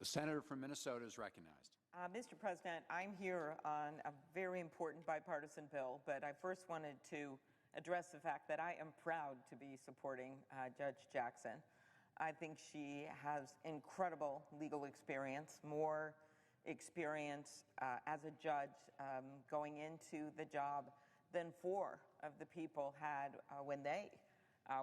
The senator from Minnesota is recognized. Mr. President, I'm here on a very important bipartisan bill, but I first wanted to address the fact that I am proud to be supporting Judge Jackson. I think she has incredible legal experience, more experience as a judge going into the job than 4 of the people had when they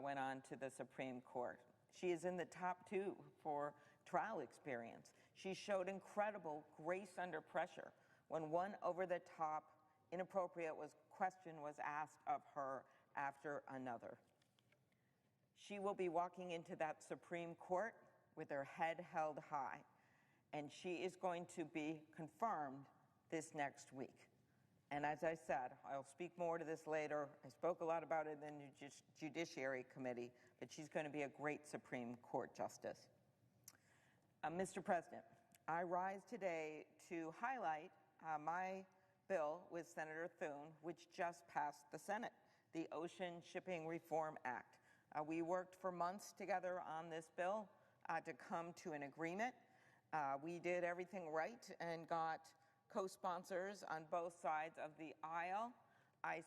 went on to the Supreme Court. She is in the top 2 for trial experience. She showed incredible grace under pressure when one over-the-top, inappropriate question was asked of her after another. She will be walking into that Supreme Court with her head held high, and she is going to be confirmed this next week. And as I said, I'll speak more to this later. I spoke a lot about it in the Judiciary Committee, but she's going to be a great Supreme Court justice. Mr. President, I rise today to highlight my bill with Senator Thune, which just passed the Senate, the Ocean Shipping Reform Act. We worked for months together on this bill to come to an agreement. We did everything right and got co-sponsors on both sides of the aisle. I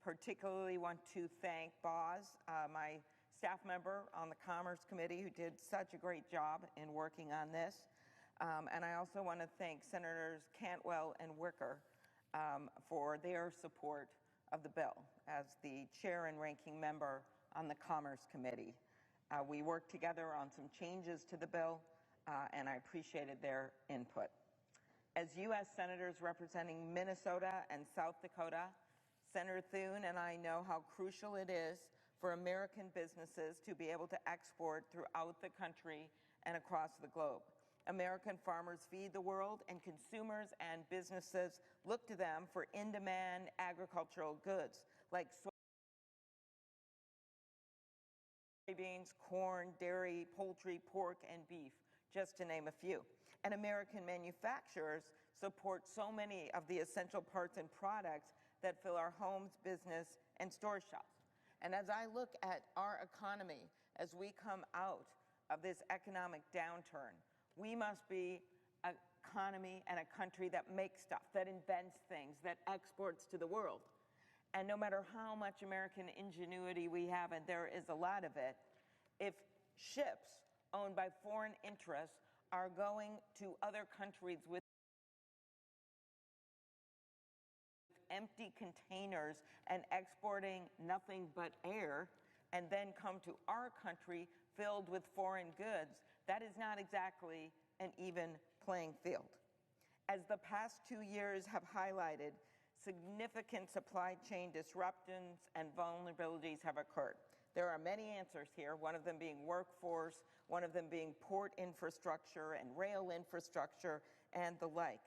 particularly want to thank Boz, my staff member on the Commerce Committee, who did such a great job in working on this. And I also want to thank Senators Cantwell and Wicker for their support of the bill as the chair and ranking member on the Commerce Committee. We worked together on some changes to the bill, and I appreciated their input. As U.S. Senators representing Minnesota and South Dakota, Senator Thune and I know how crucial it is for American businesses to be able to export throughout the country and across the globe. American farmers feed the world, and consumers and businesses look to them for in-demand agricultural goods like soybeans, corn, dairy, poultry, pork, and beef, just to name a few. And American manufacturers support so many of the essential parts and products that fill our homes, business, and store shelves. And as I look at our economy as we come out of this economic downturn, we must be an economy and a country that makes stuff, that invents things, that exports to the world. And no matter how much American ingenuity we have, and there is a lot of it, if ships owned by foreign interests are going to other countries with empty containers and exporting nothing but air, and then come to our country filled with foreign goods, that is not exactly an even playing field. As the past 2 years have highlighted, significant supply chain disruptions and vulnerabilities have occurred. There are many answers here, one of them being workforce, one of them being port infrastructure and rail infrastructure and the like.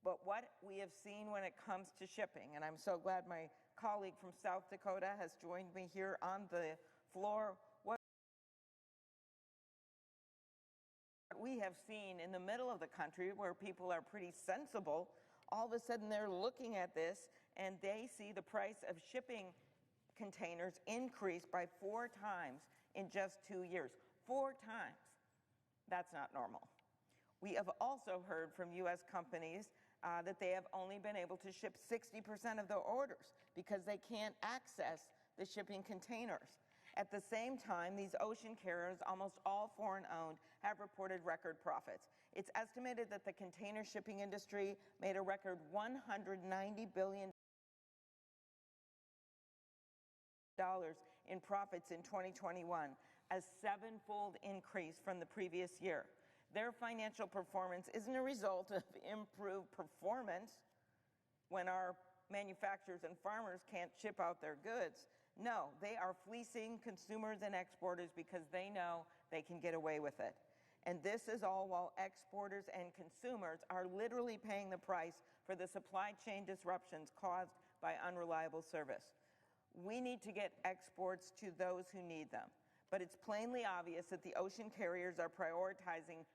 But what we have seen when it comes to shipping, and I'm so glad my colleague from South Dakota has joined me here on the floor, what we have seen in the middle of the country where people are pretty sensible, all of a sudden they're looking at this and they see the price of shipping containers increase by 4 times in just 2 years. 4 times. That's not normal. We have also heard from U.S. companies that they have only been able to ship 60% of their orders because they can't access the shipping containers. At the same time, these ocean carriers, almost all foreign-owned, have reported record profits. It's estimated that the container shipping industry made a record $190 billion in profits in 2021, a 7-fold increase from the previous year. Their financial performance isn't a result of improved performance when our manufacturers and farmers can't ship out their goods. No, they are fleecing consumers and exporters because they know they can get away with it. And this is all while exporters and consumers are literally paying the price for the supply chain disruptions caused by unreliable service. We need to get exports to those who need them. But it's plainly obvious that the ocean carriers are prioritizing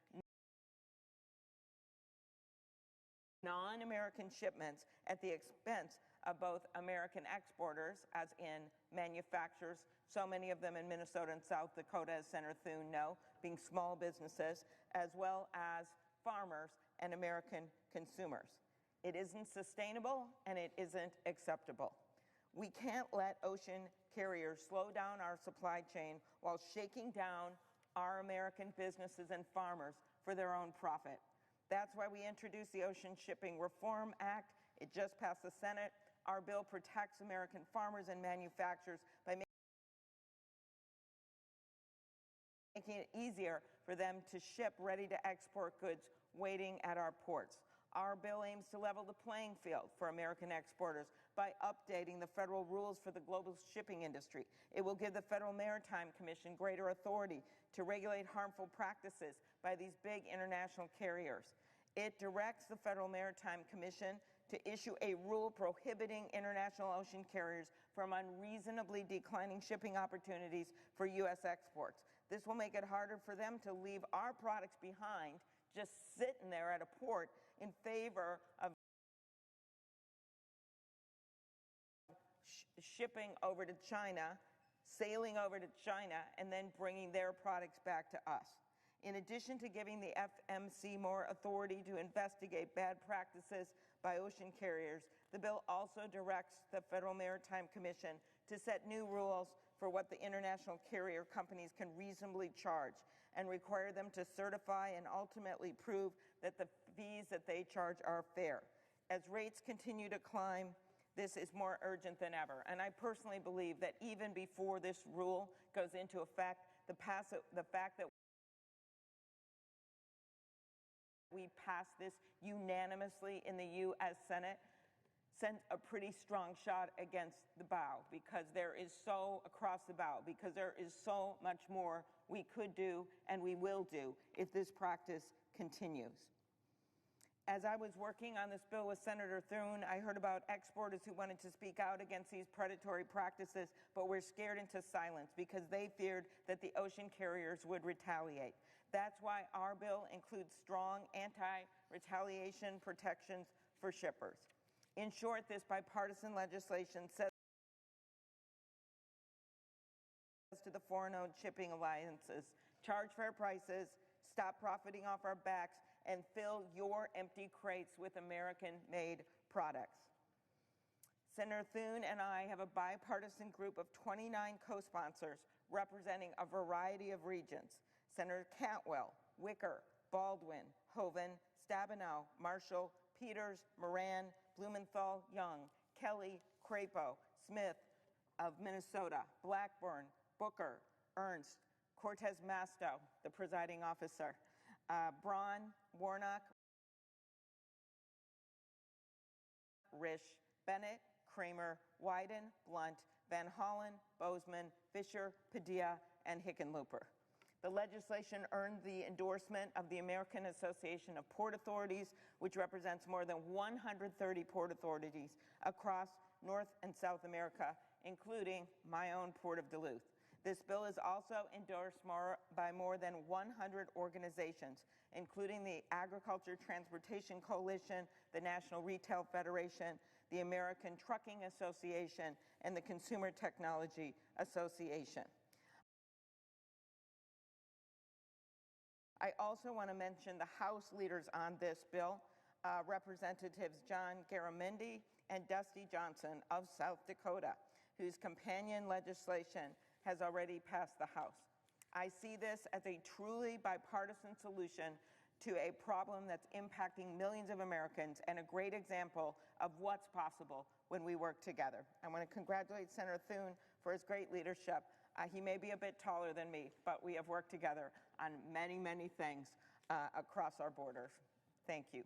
non-American shipments at the expense of both American exporters, as in manufacturers, so many of them in Minnesota and South Dakota, as Senator Thune know, being small businesses, as well as farmers and American consumers. It isn't sustainable and it isn't acceptable. We can't let ocean carriers slow down our supply chain while shaking down our American businesses and farmers for their own profit. That's why we introduced the Ocean Shipping Reform Act. It just passed the Senate. Our bill protects American farmers and manufacturers by making it easier for them to ship ready-to-export goods waiting at our ports. Our bill aims to level the playing field for American exporters by updating the federal rules for the global shipping industry. It will give the Federal Maritime Commission greater authority to regulate harmful practices by these big international carriers. It directs the Federal Maritime Commission to issue a rule prohibiting international ocean carriers from unreasonably declining shipping opportunities for U.S. exports. This will make it harder for them to leave our products behind, just sitting there at a port, in favor of shipping over to China, sailing over to China, and then bringing their products back to us. In addition to giving the FMC more authority to investigate bad practices by ocean carriers, the bill also directs the Federal Maritime Commission to set new rules for what the international carrier companies can reasonably charge and require them to certify and ultimately prove that the fees that they charge are fair. As rates continue to climb, this is more urgent than ever. And I personally believe that even before this rule goes into effect, the fact that we passed this unanimously in the U.S. Senate sent a pretty strong shot against the bow, because there is so much more we could do and we will do if this practice continues. As I was working on this bill with Senator Thune, I heard about exporters who wanted to speak out against these predatory practices but were scared into silence because they feared that the ocean carriers would retaliate. That's why our bill includes strong anti-retaliation protections for shippers. In short, this bipartisan legislation says to the foreign-owned shipping alliances, charge fair prices, stop profiting off our backs, and fill your empty crates with American-made products. Senator Thune and I have a bipartisan group of 29 co-sponsors representing a variety of regions. Senator Cantwell, Wicker, Baldwin, Hoeven, Stabenow, Marshall, Peters, Moran, Blumenthal, Young, Kelly, Crapo, Smith of Minnesota, Blackburn, Booker, Ernst, Cortez Masto, the presiding officer, Braun, Warnock, Risch, Bennett, Kramer, Wyden, Blunt, Van Hollen, Bozeman, Fisher, Padilla, and Hickenlooper. The legislation earned the endorsement of the American Association of Port Authorities, which represents more than 130 port authorities across North and South America, including my own Port of Duluth. This bill is also endorsed by more than 100 organizations, including the Agriculture Transportation Coalition, the National Retail Federation, the American Trucking Association, and the Consumer Technology Association. I also want to mention the House leaders on this bill, Representatives John Garamendi and Dusty Johnson of South Dakota, whose companion legislation has already passed the House. I see this as a truly bipartisan solution to a problem that's impacting millions of Americans and a great example of what's possible when we work together. I want to congratulate Senator Thune for his great leadership. He may be a bit taller than me, but we have worked together on many, many things across our borders. Thank you.